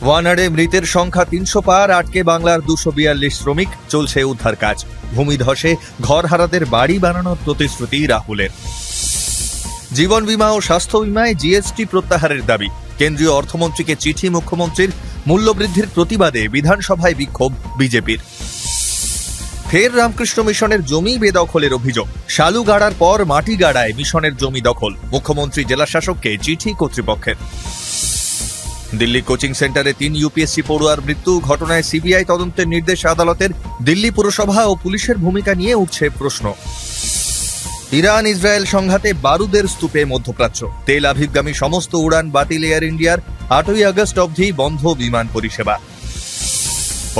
ওয়ানারে মৃতের সংখ্যা ৩০০ পার, আটকে বাংলার ২৪২ শ্রমিক, চলছে উদ্ধার কাজ। ভূমিধসে ঘরহারাদের বাড়ি বানানোর প্রতিশ্রুতি রাহুলের। জীবন বীমা ও স্বাস্থ্য বীমায় জিএসটি প্রত্যাহারের দাবি। কেন্দ্রীয় অর্থমন্ত্রীকে চিঠি মুখ্যমন্ত্রীর। মূল্যবৃদ্ধির প্রতিবাদে বিধানসভায় বিক্ষোভ বিজেপির। ফের রামকৃষ্ণ মিশনের জমি বেদখলের অভিযোগ। শালু গাড়ার পর মাটি গাড়ায় মিশনের জমি দখল। মুখ্যমন্ত্রী জেলাশাসককে চিঠি কর্তৃপক্ষের। দিল্লি কোচিং সেন্টারে ৩ ইউপিএসসি পড়ুয়ার মৃত্যু ঘটনায় সিবিআই তদন্তের নির্দেশ আদালতের। দিল্লি পুরসভা ও পুলিশের ভূমিকা নিয়ে উঠছে প্রশ্ন। ইরান ইসরায়েল সংঘাতে বারুদের স্তূপে মধ্যপ্রাচ্য। তেল আভিবগামী সমস্ত উড়ান বাতিল এয়ার ইন্ডিয়ার। ৮ই আগস্ট অবধি বন্ধ বিমান পরিষেবা।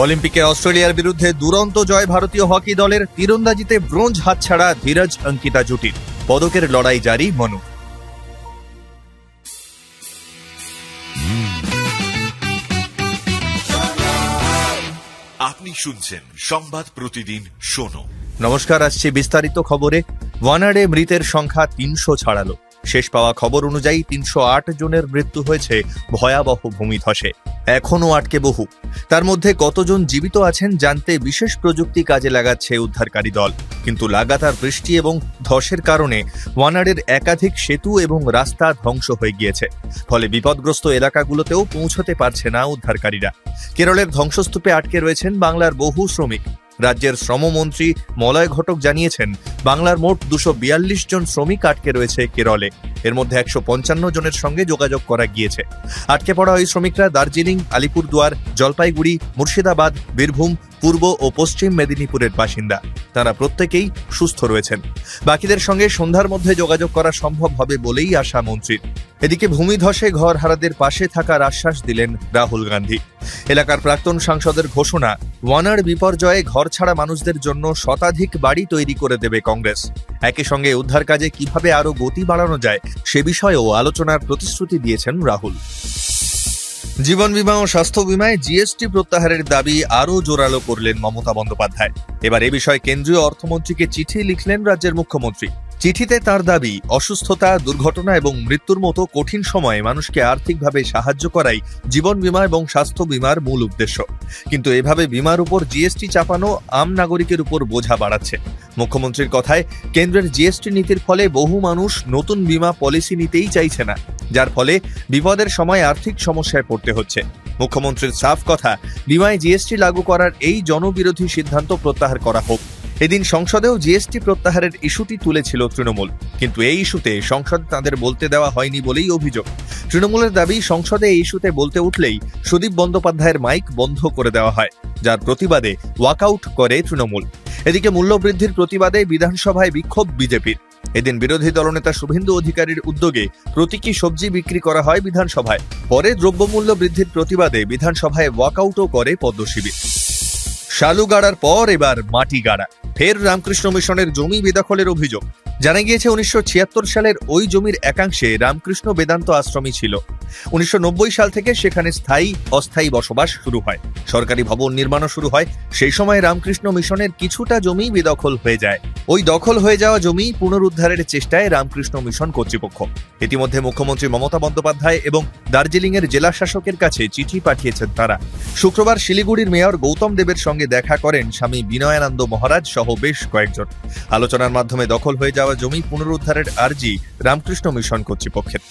অলিম্পিকে অস্ট্রেলিয়ার বিরুদ্ধে দুরন্ত জয় ভারতীয় হকি দলের। তীরন্দাজিতে ব্রোঞ্জ হাতছাড়া ধীরজ অঙ্কিতা জুটির। পদকের লড়াই জারি মনু। আপনি শুনছেন সংবাদ প্রতিদিন শোনো। নমস্কার, আসছে বিস্তারিত খবরে। ওয়ানারে মৃতের সংখ্যা ৩০০ ছাড়ালো। শেষ পাওয়া খবর অনুযায়ী ৩০৮ জনের মৃত্যু হয়েছে ভয়াবহ ভূমিধসে। এখনও আটকে বহু। তার মধ্যে কতজন জীবিত আছেন জানতে বিশেষ প্রযুক্তি কাজে লাগাচ্ছে উদ্ধারকারী দল। কিন্তু লাগাতার বৃষ্টি এবং ধসের কারণে ওয়ানারের একাধিক সেতু এবং রাস্তা ধ্বংস হয়ে গিয়েছে। ফলে বিপদগ্রস্ত এলাকাগুলোতেও পৌঁছতে পারছে না উদ্ধারকারীরা। কেরলের ধ্বংসস্তূপে আটকে রয়েছেন বাংলার বহু শ্রমিক। রাজ্যের শ্রমমন্ত্রী মলয় ঘটক জানিয়েছেন, বাংলার মোট ২৪২ জন শ্রমিক আটকে রয়েছে কেরলে। এর মধ্যে ১৫৫ জনের সঙ্গে যোগাযোগ করা গিয়েছে। আটকে পড়া ওই শ্রমিকরা দার্জিলিং, আলিপুরদুয়ার, জলপাইগুড়ি, মুর্শিদাবাদ, বীরভূম, পূর্ব ও পশ্চিম মেদিনীপুরের বাসিন্দা। তারা প্রত্যেকেই সুস্থ রয়েছেন। বাকিদের সঙ্গে সন্ধ্যার মধ্যে যোগাযোগ করা সম্ভব হবে বলেই আশা মন্ত্রীর। এদিকে ভূমিধসে ঘরহারাদের পাশে থাকার আশ্বাস দিলেন রাহুল গান্ধী। এলাকার প্রাক্তন সাংসদের ঘোষণা, ওয়ানার বিপর্যয়ে ঘর ছাড়া মানুষদের জন্য শতাধিক বাড়ি তৈরি করে দেবে কংগ্রেস। একই সঙ্গে উদ্ধার কাজে কিভাবে আরও গতি বাড়ানো যায় সে বিষয়েও আলোচনার প্রতিশ্রুতি দিয়েছেন রাহুল। জীবন বীমা ও স্বাস্থ্য বীমায় জিএসটি প্রত্যাহারের দাবি আরও জোরালো করলেন মমতা বন্দ্যোপাধ্যায়। এবার এ বিষয়ে কেন্দ্রীয় অর্থমন্ত্রীকে চিঠি লিখলেন রাজ্যের মুখ্যমন্ত্রী। চিঠিতে তার দাবি, অসুস্থতা, দুর্ঘটনা এবং মৃত্যুর মতো কঠিন সময়ে মানুষকে আর্থিকভাবে সাহায্য করাই জীবন বীমা এবং স্বাস্থ্য বীমার মূল উদ্দেশ্য। কিন্তু এভাবে বীমার উপর জিএসটি চাপানো আম নাগরিকের উপর বোঝা বাড়াচ্ছে। মুখ্যমন্ত্রীর কথায়, কেন্দ্রের জিএসটি নীতির ফলে বহু মানুষ নতুন বীমা পলিসি নিতেই চাইছে না, যার ফলে বিপদের সময় আর্থিক সমস্যায় পড়তে হচ্ছে। মুখ্যমন্ত্রীর সাফ কথা, বীমায় জিএসটি লাগু করার এই জনবিরোধী সিদ্ধান্ত প্রত্যাহার করা হোক। এদিন সংসদেও জিএসটি প্রত্যাহারের ইস্যুটি তুলেছিল তৃণমূল, কিন্তু এই ইস্যুতে সংসদ তাদের বলতে দেওয়া হয়নি বলেই অভিযোগ। তৃণমূলের দাবি, সংসদে এই ইস্যুতে বলতে উঠলেই সুদীপ বন্দ্যোপাধ্যায়ের মাইক বন্ধ করে দেওয়া হয়, যার প্রতিবাদে ওয়াকআউট করে তৃণমূল। এদিকে মূল্যবৃদ্ধির প্রতিবাদে বিধানসভায় বিক্ষোভ বিজেপির। এদিন বিরোধী দলনেতা শুভেন্দু অধিকারীর উদ্যোগে প্রতীকী সবজি বিক্রি করা হয় বিধানসভায়। পরে দ্রব্যমূল্য বৃদ্ধির প্রতিবাদে বিধানসভায় ওয়াকআউটও করে পদ্মশিবির। শালু গাড়ার পর এবার মাটি গাড়া। ফের রামকৃষ্ণ মিশনের জমি বেদখলের অভিযোগ। জানা গিয়েছে, ১৯৭৬ সালের ওই জমির একাংশে রামকৃষ্ণ বেদান্ত আশ্রমই ছিল। ১৯৯০ সাল থেকে সেখানে স্থায়ী অস্থায়ী বসবাস শুরু হয়। সরকারি ভবন নির্মাণও শুরু হয়। সেই সময় রামকৃষ্ণ মিশনের কিছুটা জমি বেদখল হয়ে যায়। ওই দখল হয়ে যাওয়া জমি পুনরুদ্ধারের চেষ্টায় রামকৃষ্ণ মিশন কর্তৃপক্ষ ইতিমধ্যে মুখ্যমন্ত্রী মমতা বন্দ্যোপাধ্যায় এবং দার্জিলিংয়ের জেলা শাসকের কাছে চিঠি পাঠিয়েছেন তারা। শুক্রবার শিলিগুড়ির মেয়র গৌতম দেবের সঙ্গে দেখা করেন স্বামী বিনয়ানন্দ মহারাজ সহ বেশ কয়েকজন। আলোচনার মাধ্যমে দখল হয়ে যাওয়া জমি পুনরুদ্ধারের আর্জি রামকৃষ্ণ মিশন কর্তৃপক্ষের।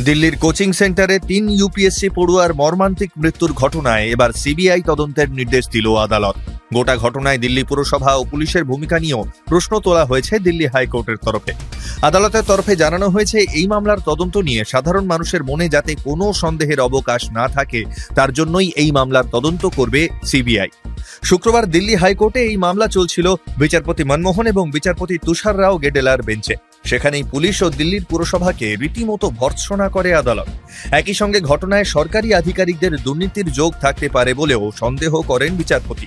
দিল্লির কোচিং সেন্টারে ৩ ইউপিএসসি পড়ুয়ার মর্মান্তিক মৃত্যুর ঘটনায় এবার সিবিআই তদন্তের নির্দেশ দিল আদালত। গোটা ঘটনায় দিল্লি পুরসভা ও পুলিশের ভূমিকা নিয়েও প্রশ্ন তোলা হয়েছে দিল্লি হাইকোর্টের তরফে। আদালতের তরফে জানানো হয়েছে, এই মামলার তদন্ত নিয়ে সাধারণ মানুষের মনে যাতে কোনো সন্দেহের অবকাশ না থাকে, তার জন্যই এই মামলার তদন্ত করবে সিবিআই। শুক্রবার দিল্লি হাইকোর্টে এই মামলা চলছিল বিচারপতি মনমোহন এবং বিচারপতি তুষার রাও গেডেলার বেঞ্চে। সেখানেই পুলিশ ও দিল্লির পুরসভাকে রীতিমতো ভর্ৎসনা করে আদালত। একই সঙ্গে ঘটনায় সরকারি আধিকারিকদের দুর্নীতির যোগ থাকতে পারে বলেও সন্দেহ করেন বিচারপতি।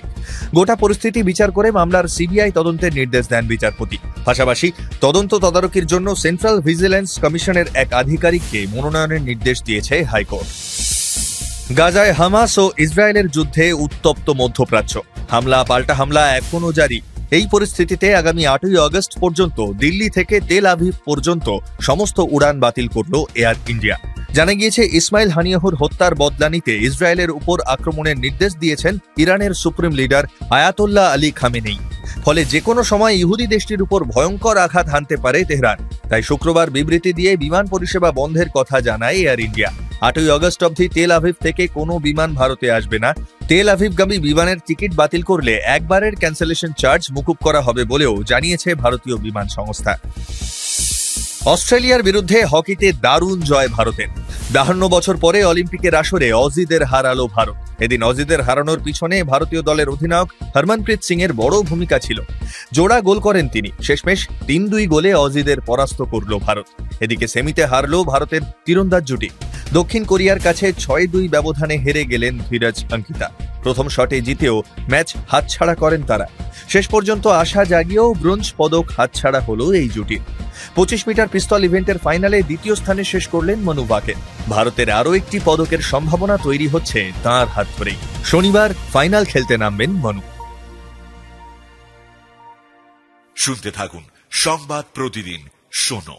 গোটা পরিস্থিতি বিচার করে মামলার সিবিআই তদন্তের নির্দেশ দেন বিচারপতি। পাশাপাশি তদন্ত তদারকির জন্য সেন্ট্রাল ভিজিল্যান্স কমিশনের এক আধিকারিককে মনোনয়নের নির্দেশ দিয়েছে হাইকোর্ট। গাজায় হামাস ও ইসরায়েলের যুদ্ধে উত্তপ্ত মধ্যপ্রাচ্য। হামলা পাল্টা হামলা এখনও জারি। এই পরিস্থিতিতে আগামী ৮ই আগস্ট পর্যন্ত দিল্লি থেকে তেল আভিভ পর্যন্ত সমস্ত উড়ান বাতিল করল এয়ার ইন্ডিয়া। জানা গিয়েছে, ইসমাইল হানিয়াহুর হত্যার বদলা নিতে ইসরায়েলের উপর আক্রমণের নির্দেশ দিয়েছেন ইরানের সুপ্রিম লিডার আয়াতোল্লাহ আলী খামেনেই। ফলে যে কোনো সময় ইহুদি দেশটির উপর ভয়ঙ্কর আঘাত হানতে পারে তেহরান। তাই শুক্রবার বিবৃতি দিয়ে বিমান পরিষেবা বন্ধের কথা জানায় এয়ার ইন্ডিয়া। 8ই আগস্ট অবধি তেল আভিভ থেকে কোনো বিমান ভারতে আসবে না। তেল আভিভগামী বিমানের টিকিট বাতিল করলে একবারের ক্যান্সেলেশন চার্জ মুকুব করা হবে বলেও জানিয়েছে ভারতীয় বিমান সংস্থা। অস্ট্রেলিয়ার বিরুদ্ধে হকিতে দারুণ জয় ভারতের। 52 বছর পরে অলিম্পিকের আসরে অজিদের হারালো ভারত। এদিন অজিদের হারানোর পিছনে ভারতীয় দলের অধিনায়ক হরমনপ্রীত সিং এর বড় ভূমিকা ছিল। জোড়া গোল করেন তিনি। শেষমেশ 3-2 গোলে অজিদের পরাস্ত করল ভারত। এদিকে সেমিতে হারল ভারতের তীরন্দাজ জুটি। দক্ষিণ কোরিয়ার কাছে 6-2 ব্যবধানে হেরে গেলেন ধীরজ অঙ্কিতা। প্রথম শটে জিতেও ম্যাচ হাতছাড়া করেন তারা। শেষ পর্যন্ত আশা জাগিয়েও ব্রোঞ্জ পদক হাতছাড়া হলো এই জুটির। 25 মিটার পিস্তল ইভেন্টের ফাইনালে দ্বিতীয় স্থানে শেষ করলেন মনু ভাকের। ভারতের আরও একটি পদকের সম্ভাবনা তৈরি হচ্ছে তাঁর হাত ধরেই। শনিবার ফাইনাল খেলতে নামবেন মনু। শুনতে থাকুন সংবাদ প্রতিদিন শোনো।